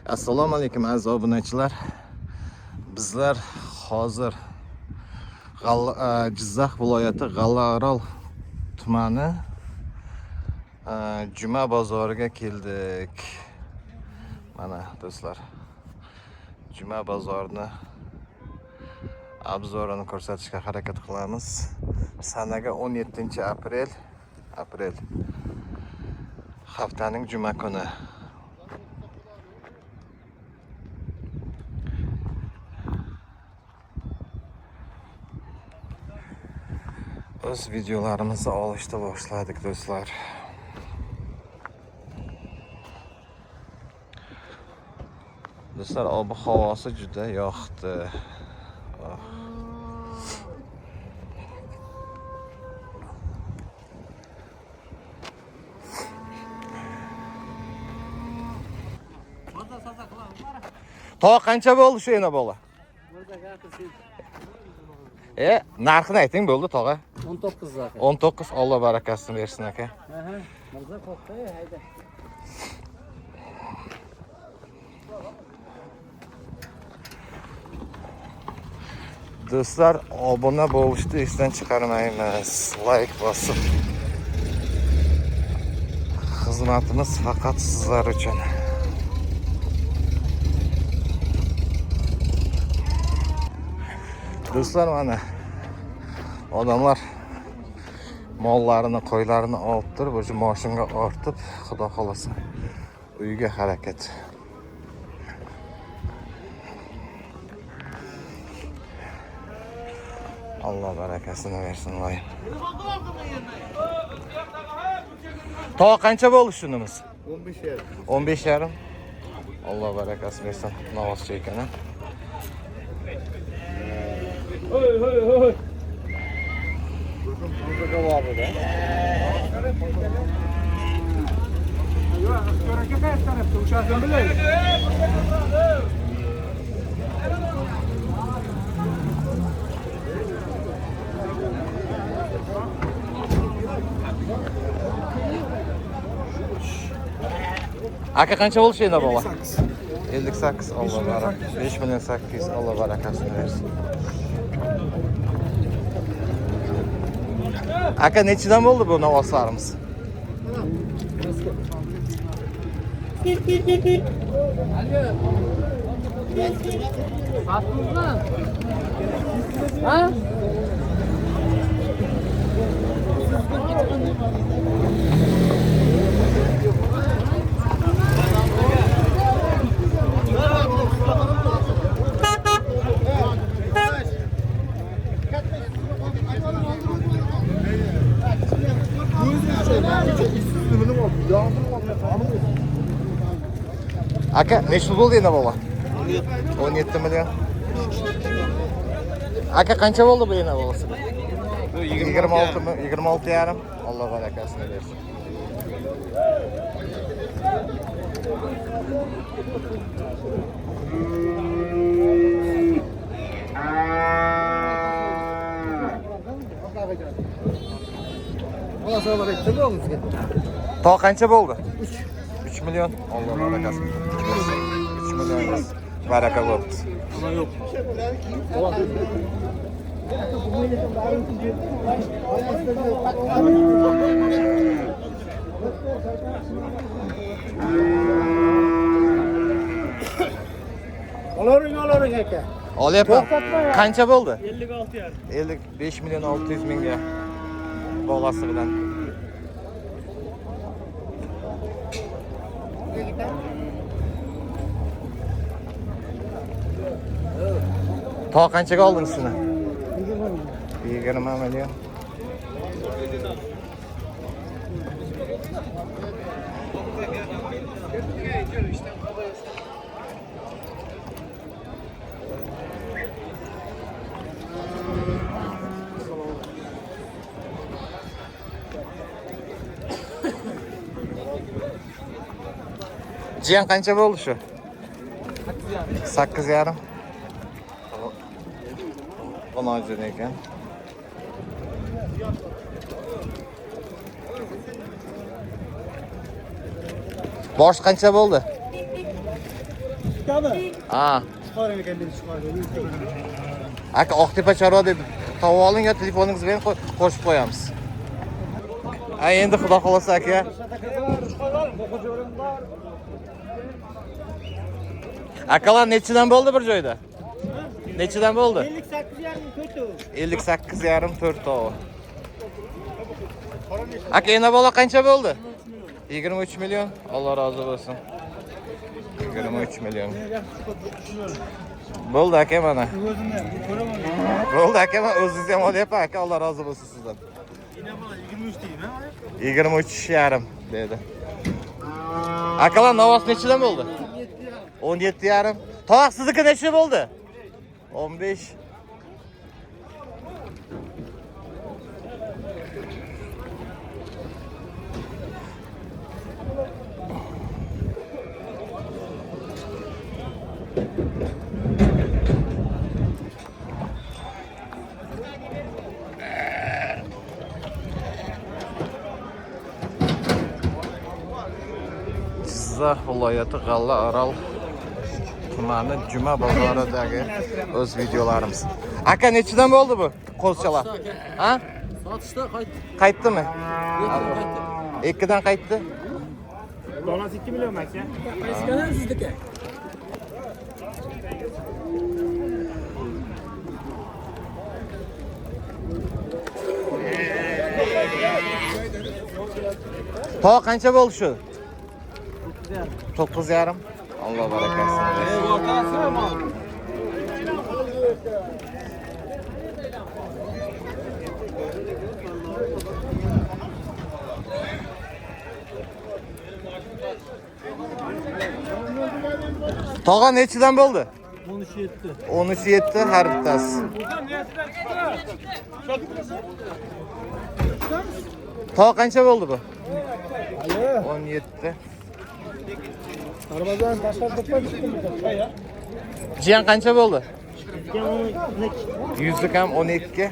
Assalomu alaykum aziz obunachilar. Bizlar hozir Jizzax viloyati G'allaorol tumani Juma bozoriga keldik. Mana do'stlar, Juma bozorini obzorini ko'rsatishga harakat qilamiz. Sanaga 17-aprel haftaning juma kuni. O'z videolarimizni olishda boshladik do'stlar. Do'stlar, ob-havosi juda yoqdi. To qancha bo'ldi shu yana bola? Narxini ayting bo'ldi tog'a. 19 zaten. 19. Alloh barakasini bersin aka. Mirza qo'rqay, hayda. Do'stlar, obuna bo'lishni esdan chiqarmaymiz. Like bosib. Xizmatimiz faqat sizlar uchun. Do'stlar, mana odamlar mollarini, qo'ylarini olib turib, o'sha mashinaga ortib, xudo xolasa uyga harakat. Alloh barakasini bersin voy. To qancha bo'ldi shunimiz? 15,5. 15,5. Alloh barakasini bersin. Navozchi ekan. Hoy. Burada var bu da. Yok, görünce kaç tarafta uçarsın bile. Aka qancha bo'lishi endi bola? 58. Alloh barak. 5,800,000. Alloh barakasini bersin. Aka nechidan bo'ldi bu navozlarimiz? Ha? Aka nechta bo'ldi endi bola? 17 million. Aka qancha bo'ldi bu endi bolasi? 26,5. Alloh barakasini bersin. To qancha bo'ldi? 3 million. Alloh barakasini bersin. 3 million. Baraka bo'libdi. Ama yok. Olaring aka. Olyapman. Qancha bo'ldi? 56,5. 55,600,000 ga bolasi bilan. To qanchaga oldingiz shuni? 20 million. Jiyan qancha bo'ldi shu? 8,5. Qonojin ekan. Bosh qancha bo'ldi? Çıkamı? Ha. Çıkarın kendini çıkarın. Aka Oqtepa chorva deb tavib oling yo telefoningizni bering qo'shib qo'yamiz. Endi xudo xolasa aka. Akalar nechidan bo'ldi bir joyda? Nechidan bo'ldi? 58 yarım kötü. 58,5 4 Aka ena bola qancha bo'ldi? 23 million. Alloh rozi bo'lsin. 23 million. Bo'ldi aka mana. Bo'ldi aka, men o'zingiz ham olyapman aka. Alloh rozi bo'lsin sizdan. 23 yarim dedi. Akalar navos nechidan bo'ldi? 17 yarim. To'q sizniki necha bo'ldi? 15. Jizzax viloyati G'alla Aral tumani Juma bozoridagi o'z videolarimiz. Aka nechidan bo'ldi bu qo'lchalar? Ha? Sotishda qaytdi. Qaytdimi? 2dan qaytdi. Donası 2 milyon mak ya. Qaysi kanal sizniki? To qancha bo'ldi shu? 9,5. Alloh barakasini bersin. O'rtasi mol. Tog'a nechidan bo'ldi? 13 13,7 har bittasi. Tog' qancha bo'ldi bu? 17. Arabadan taşlar toplar çıktı ya. Jiyan qancha bo'ldi? 100 ham 12.